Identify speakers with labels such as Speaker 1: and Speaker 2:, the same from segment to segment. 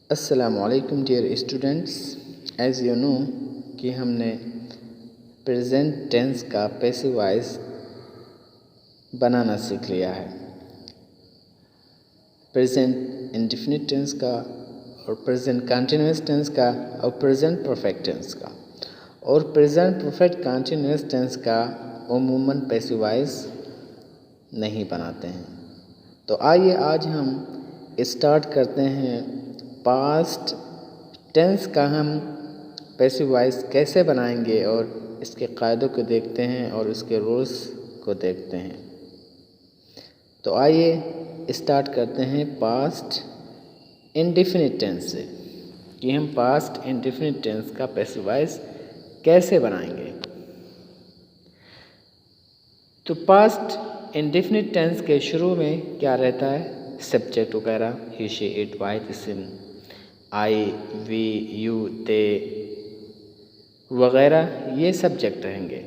Speaker 1: अस्सलामुअलैकुम dear students. As you know कि हमने प्रेजेंट टेंस का पैसिव वॉइस बनाना सीख लिया है। प्रेजेंट इंडेफिनिट टेंस का और प्रेजेंट कंटीन्यूअस टेंस का और प्रेजेंट परफेक्ट टेंस का। और प्रेजेंट परफेक्ट कंटीन्यूअस टेंस का उमूमन पैसिव वॉइस नहीं बनाते हैं। तो आइए आज हम स्टार्ट करते हैं पास्ट टेंस का हम पैसिव वॉइस कैसे बनाएंगे और इसके कायदों को देखते हैं और उसके रूल्स को देखते हैं। तो आइए स्टार्ट करते हैं पास्ट इंडेफिनिट टेंस से कि हम पास्ट इंडेफिनिट टेंस का पैसिव वॉइस कैसे बनाएंगे। तो पास्ट इंडेफिनिट टेंस के शुरू में क्या रहता है? सब्जेक्ट वगैरह, ही शी इट वाई तिस्म, आई वी यू ते वगैरह, ये सब्जेक्ट रहेंगे।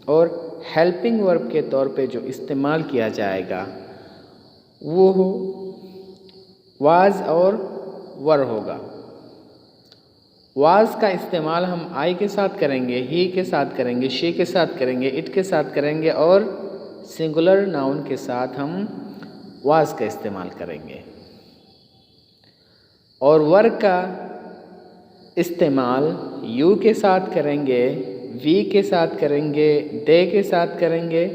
Speaker 1: और हेल्पिंग वर्ब के तौर पे जो इस्तेमाल किया जाएगा वो हो वाज और वर होगा। वाज का इस्तेमाल हम आई के साथ करेंगे, ही के साथ करेंगे, शी के साथ करेंगे, इट के साथ करेंगे और सिंगुलर नाउन के साथ हम वाज का इस्तेमाल करेंगे। और वर्ग का इस्तेमाल यू के साथ करेंगे, वी के साथ करेंगे, दे के साथ करेंगे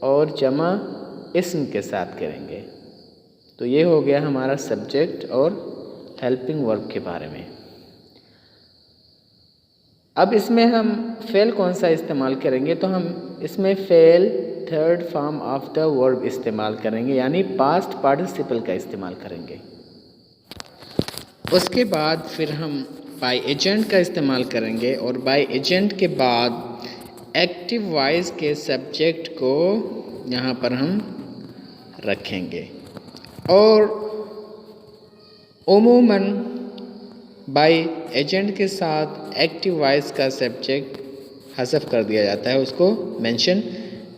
Speaker 1: और जमा इस्म के साथ करेंगे। तो ये हो गया हमारा सब्जेक्ट और हेल्पिंग वर्ब के बारे में। अब इसमें हम फेल कौन सा इस्तेमाल करेंगे? तो हम इसमें fail third form of the verb इस्तेमाल करेंगे, यानी पास्ट पार्टिसिपल का इस्तेमाल करेंगे। उसके बाद फिर हम बाय एजेंट का इस्तेमाल करेंगे और बाय एजेंट के बाद एक्टिव वॉइस के सब्जेक्ट को यहाँ पर हम रखेंगे। और उमूमन बाय एजेंट के साथ एक्टिव वॉइस का सब्जेक्ट हज़फ कर दिया जाता है, उसको मेंशन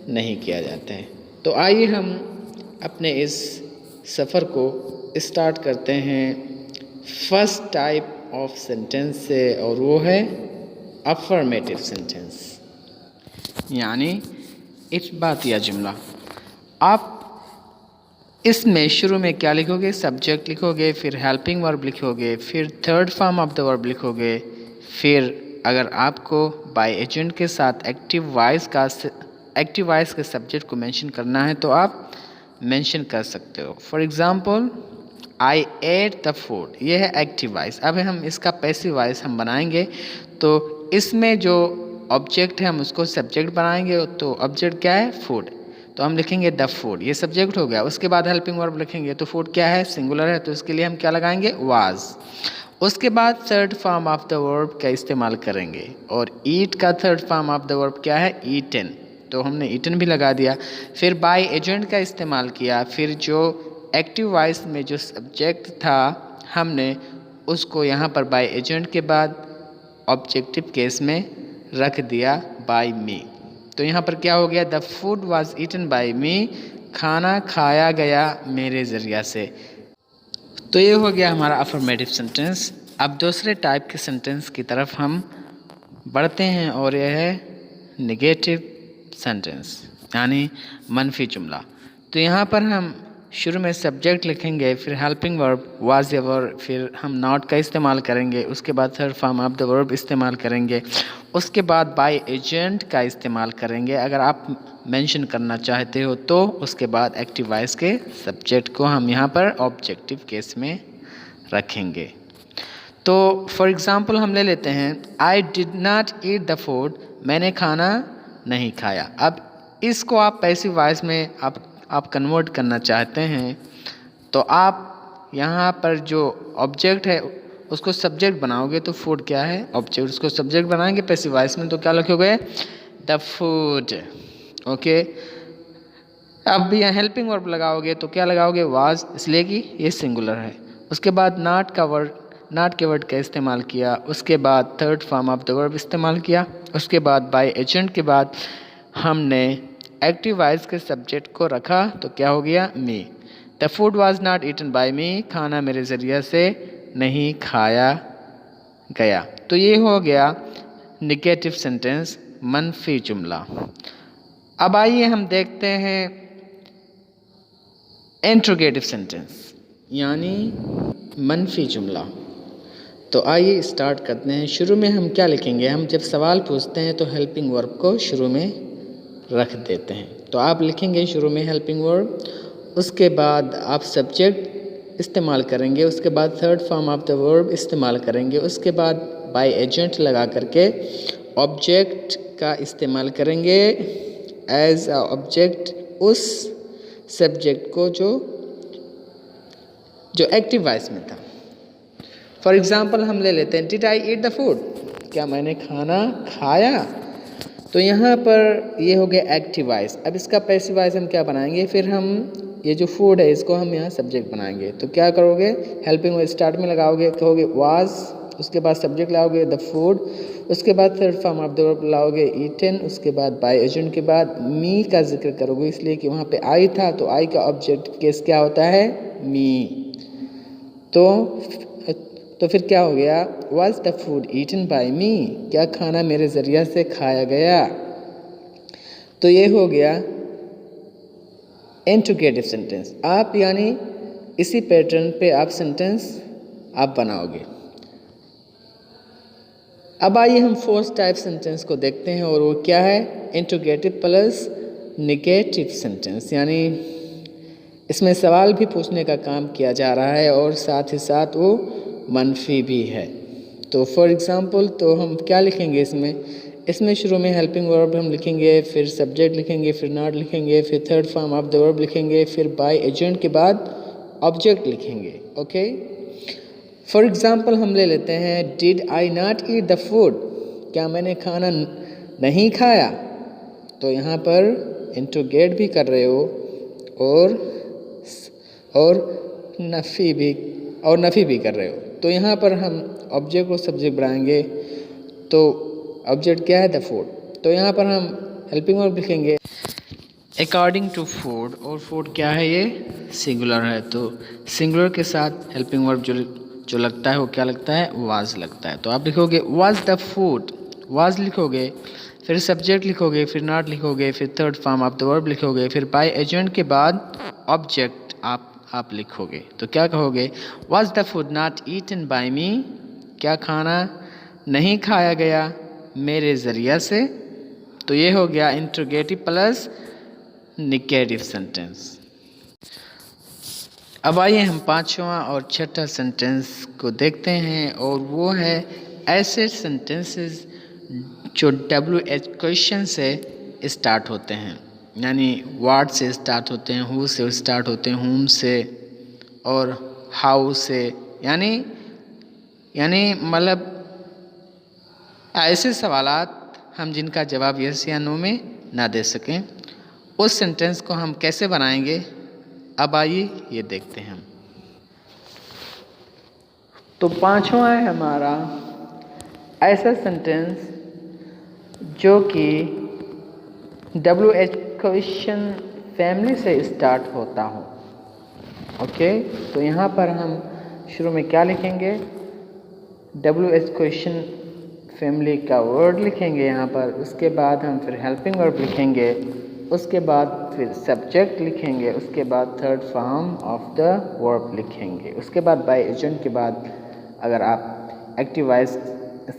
Speaker 1: नहीं किया जाता है। तो आइए हम अपने इस सफ़र को स्टार्ट करते हैं फर्स्ट टाइप ऑफ सेंटेंस से, और वो है अफर्मेटिव सेंटेंस, यानी इस्बातिया जुमला। आप इसमें शुरू में क्या लिखोगे? सब्जेक्ट लिखोगे, फिर हेल्पिंग वर्ब लिखोगे, फिर third form of the verb लिखोगे। फिर अगर आपको बाय एजेंट के साथ एक्टिव वॉइस के सब्जेक्ट को मेंशन करना है तो आप मेंशन कर सकते हो। For example I at the food, ये है एक्टिव वॉइस। अब हम इसका पैसिव वॉइस हम बनाएंगे, तो इसमें जो ऑब्जेक्ट है हम उसको सब्जेक्ट बनाएंगे। तो ऑब्जेक्ट क्या है? फूड। तो हम लिखेंगे द फूड, ये सब्जेक्ट हो गया। उसके बाद हेल्पिंग वर्ब लिखेंगे, तो फूड क्या है? सिंगुलर है, तो इसके लिए हम क्या लगाएंगे? वाज। उसके बाद third form of the verb का इस्तेमाल करेंगे, और ईट का third form of the verb क्या है? ईटन, तो हमने ईटन भी लगा दिया। फिर बाय एजेंट का इस्तेमाल किया, फिर जो एक्टिव वॉइस में जो सब्जेक्ट था हमने उसको यहाँ पर बाय एजेंट के बाद ऑब्जेक्टिव केस में रख दिया बाय मी। तो यहाँ पर क्या हो गया? The food was eaten by me, खाना खाया गया मेरे ज़रिया से। तो ये हो गया हमारा अफर्मेटिव सेंटेंस। अब दूसरे टाइप के सेंटेंस की तरफ हम बढ़ते हैं, और यह है नेगेटिव सेंटेंस, यानी मनफी जुमला। तो यहाँ पर हम शुरू में सब्जेक्ट लिखेंगे, फिर हेल्पिंग वर्ब वाज या वर, फिर हम नॉट का इस्तेमाल करेंगे, उसके बाद third form of the verb इस्तेमाल करेंगे, उसके बाद बाय एजेंट का इस्तेमाल करेंगे अगर आप मेंशन करना चाहते हो, तो उसके बाद एक्टिव वॉइस के सब्जेक्ट को हम यहाँ पर ऑब्जेक्टिव केस में रखेंगे। तो फॉर एग्ज़ाम्पल हम ले लेते हैं I did not eat the food, मैंने खाना नहीं खाया। अब इसको आप पैसिव वॉइस में आप कन्वर्ट करना चाहते हैं, तो आप यहाँ पर जो ऑब्जेक्ट है उसको सब्जेक्ट बनाओगे। तो फूड क्या है? ऑब्जेक्ट। उसको सब्जेक्ट बनाएंगे पैसिव वॉइस में, तो क्या लिखोगे? The food. ओके। अब यहाँ हेल्पिंग वर्ब लगाओगे तो क्या लगाओगे? वाज, इसलिए कि ये सिंगुलर है। उसके बाद नॉट के वर्ड का इस्तेमाल किया, उसके बाद third form of the verb इस्तेमाल किया, उसके बाद बाय एजेंट के बाद हमने एक्टिव वॉइस के सब्जेक्ट को रखा, तो क्या हो गया? Me. The food was not eaten by me, खाना मेरे ज़रिए से नहीं खाया गया। तो ये हो गया निगेटिव सेंटेंस, मनफी जुमला। अब आइए हम देखते हैं इंट्रोगेटिव सेंटेंस यानी मनफी जुमला। तो आइए स्टार्ट करते हैं। शुरू में हम क्या लिखेंगे, हम जब सवाल पूछते हैं तो हेल्पिंग वर्ब को शुरू में रख देते हैं। तो आप लिखेंगे शुरू में हेल्पिंग वर्ब, उसके बाद आप सब्जेक्ट इस्तेमाल करेंगे, उसके बाद third form of the verb इस्तेमाल करेंगे, उसके बाद बाय एजेंट लगा करके ऑब्जेक्ट का इस्तेमाल करेंगे एज अ ऑब्जेक्ट उस सब्जेक्ट को जो एक्टिव वॉइस में था। फॉर एग्ज़ाम्पल हम ले लेते हैं did I eat the food, क्या मैंने खाना खाया। तो यहाँ पर ये हो गया एक्टिव वॉइस। अब इसका पैसिव वॉइस हम क्या बनाएंगे, फिर हम ये जो फूड है इसको हम यहाँ सब्जेक्ट बनाएंगे। तो क्या करोगे, हेल्पिंग वर्ब स्टार्ट में लगाओगे, कहोगे वाज, उसके बाद सब्जेक्ट लाओगे द फूड, उसके बाद third form of the verb लाओगे ईटन, उसके बाद बाय एजेंट के बाद मी का जिक्र करोगे, इसलिए कि वहाँ पे आई था तो आई का ऑब्जेक्ट केस क्या होता है, मी। तो फिर क्या हो गया, was the food eaten by me, क्या खाना मेरे ज़रिया से खाया गया। तो ये हो गया इंट्रोगेटिव सेंटेंस। आप यानी इसी पैटर्न पे आप सेंटेंस आप बनाओगे। अब आइए हम फोर्थ टाइप सेंटेंस को देखते हैं और वो क्या है, इंट्रोगेटिव प्लस निगेटिव सेंटेंस। यानी इसमें सवाल भी पूछने का काम किया जा रहा है और साथ ही साथ वो मनफी भी है। तो फॉर एग्ज़ाम्पल तो हम क्या लिखेंगे इसमें शुरू में हेल्पिंग वर्ब हम लिखेंगे, फिर सब्जेक्ट लिखेंगे, फिर नॉट लिखेंगे, फिर third form of the verb लिखेंगे, फिर बाय एजेंट के बाद ऑब्जेक्ट लिखेंगे। ओके, फॉर एग्ज़ाम्पल हम ले लेते हैं did I not eat the food, क्या मैंने खाना नहीं खाया। तो यहाँ पर इंट्रोगेट भी कर रहे हो और नफ़ी भी कर रहे हो। तो यहाँ पर हम ऑब्जेक्ट और सब्जेक्ट बनाएंगे। तो ऑब्जेक्ट क्या है, द फूड। तो यहाँ पर हम हेल्पिंग वर्ब लिखेंगे अकॉर्डिंग टू फूड, और फूड क्या है, ये सिंगुलर है। तो सिंगुलर के साथ हेल्पिंग वर्ब जो लगता है वो क्या लगता है, वाज लगता है। तो आप लिखोगे वाज द फूड, वाज लिखोगे, फिर सब्जेक्ट लिखोगे, फिर नॉट लिखोगे, फिर third form of the verb लिखोगे, फिर बाय एजेंट के बाद ऑब्जेक्ट आप लिखोगे। तो क्या कहोगे, was the food not eaten by me, क्या खाना नहीं खाया गया मेरे ज़रिया से। तो ये हो गया इंट्रोगेटिव प्लस निगेटिव सेंटेंस। अब आइए हम पांचवा और छठा सेंटेंस को देखते हैं और वो है ऐसे सेंटेंसेस जो WH क्वेश्चन से स्टार्ट होते हैं, यानी व्हाट से स्टार्ट होते हैं, हु से स्टार्ट होते हैं, हुम से और हाउ से, यानी मतलब ऐसे सवालात हम जिनका जवाब यस या नो में ना दे सकें, उस सेंटेंस को हम कैसे बनाएंगे, अब आइए ये देखते हैं हम। तो पांचवा है हमारा ऐसा सेंटेंस जो कि WH क्वेश्चन फैमिली से स्टार्ट होता हो। ओके, तो यहाँ पर हम शुरू में क्या लिखेंगे, WH क्वेश्चन फैमिली का वर्ड लिखेंगे यहाँ पर, उसके बाद हम फिर हेल्पिंग वर्ब लिखेंगे, उसके बाद फिर सब्जेक्ट लिखेंगे, उसके बाद third form of the verb लिखेंगे, उसके बाद बाय एजेंट के बाद अगर आप एक्टिव वॉइस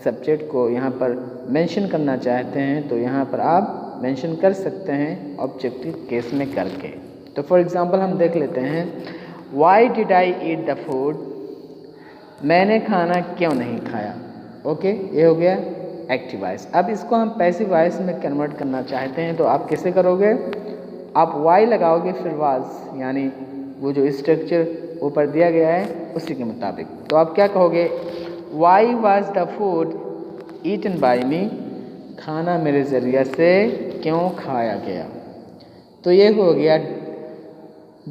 Speaker 1: सब्जेक्ट को यहाँ पर मेंशन करना चाहते हैं तो यहाँ पर आप मेंशन कर सकते हैं ऑब्जेक्टिव केस में करके। तो फॉर एग्ज़ाम्पल हम देख लेते हैं why did I eat the food, मैंने खाना क्यों नहीं खाया। ओके, ये हो गया एक्टिव वॉइस। अब इसको हम पैसिव वॉइस में कन्वर्ट करना चाहते हैं तो आप कैसे करोगे, आप वाई लगाओगे फिर वाज, यानी वो जो स्ट्रक्चर ऊपर दिया गया है उसी के मुताबिक। तो आप क्या कहोगे, why was the food eaten by me, खाना मेरे ज़रिया से क्यों खाया गया। तो ये हो गया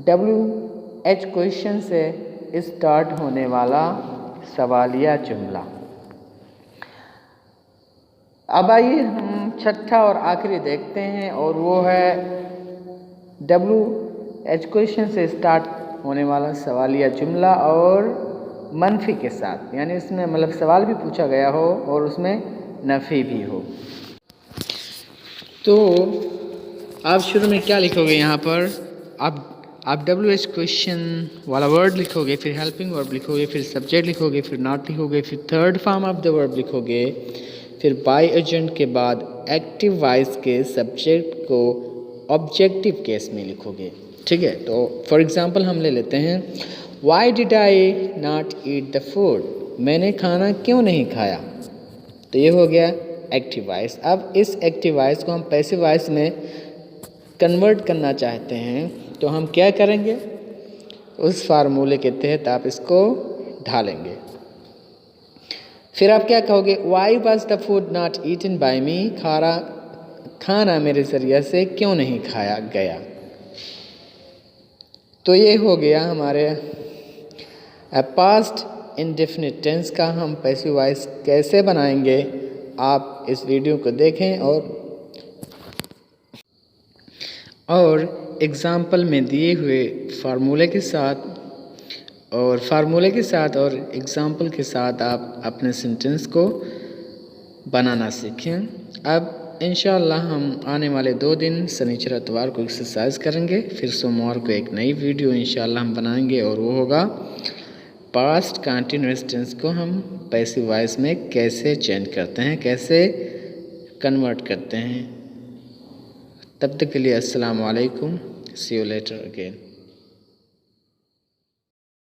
Speaker 1: WH क्वेश्चन से स्टार्ट होने वाला सवालिया जुमला। अब आइए हम छठा और आखिरी देखते हैं और वो है WH क्वेश्चन से स्टार्ट होने वाला सवालिया जुमला और मनफी के साथ, यानी इसमें मतलब सवाल भी पूछा गया हो और उसमें नफ़ी भी हो। तो आप शुरू में क्या लिखोगे यहाँ पर, आप WH क्वेश्चन वाला वर्ड लिखोगे, फिर हेल्पिंग वर्ब लिखोगे, फिर सब्जेक्ट लिखोगे, फिर नॉट लिखोगे, फिर third form of the verb लिखोगे, फिर बाय एजेंट के बाद एक्टिव वॉइस के सब्जेक्ट को ऑब्जेक्टिव केस में लिखोगे। ठीक है, तो फॉर एग्जांपल हम ले लेते हैं, why did I not eat the food, मैंने खाना क्यों नहीं खाया। तो ये हो गया एक्टिव वॉइस। अब इस एक्टिव वॉइस को हम पैसिव वॉइस में कन्वर्ट करना चाहते हैं, तो हम क्या करेंगे, उस फार्मूले के तहत आप इसको ढालेंगे। फिर आप क्या कहोगे, why was the food not eaten by me, खाना मेरे ज़रिए से क्यों नहीं खाया गया। तो ये हो गया हमारे पास्ट इंडेफिनिट टेंस का हम पैसिव वॉइस कैसे बनाएंगे। आप इस वीडियो को देखें और एग्ज़ाम्पल में दिए हुए फार्मूले के साथ और एग्ज़ाम्पल के साथ आप अपने सेंटेंस को बनाना सीखें। अब इंशाअल्लाह हम आने वाले 2 दिन शनिचर इतवार को एक्सरसाइज करेंगे, फिर सोमवार को एक नई वीडियो इंशाअल्लाह हम बनाएंगे और वो होगा पास्ट कंटिन्यूअस टेंस को हम पैसिव वॉइस में कैसे चेंज करते हैं, कैसे कन्वर्ट करते हैं। तब तक के लिए अस्सलाम वालेकुम, सी यू लेटर अगेन।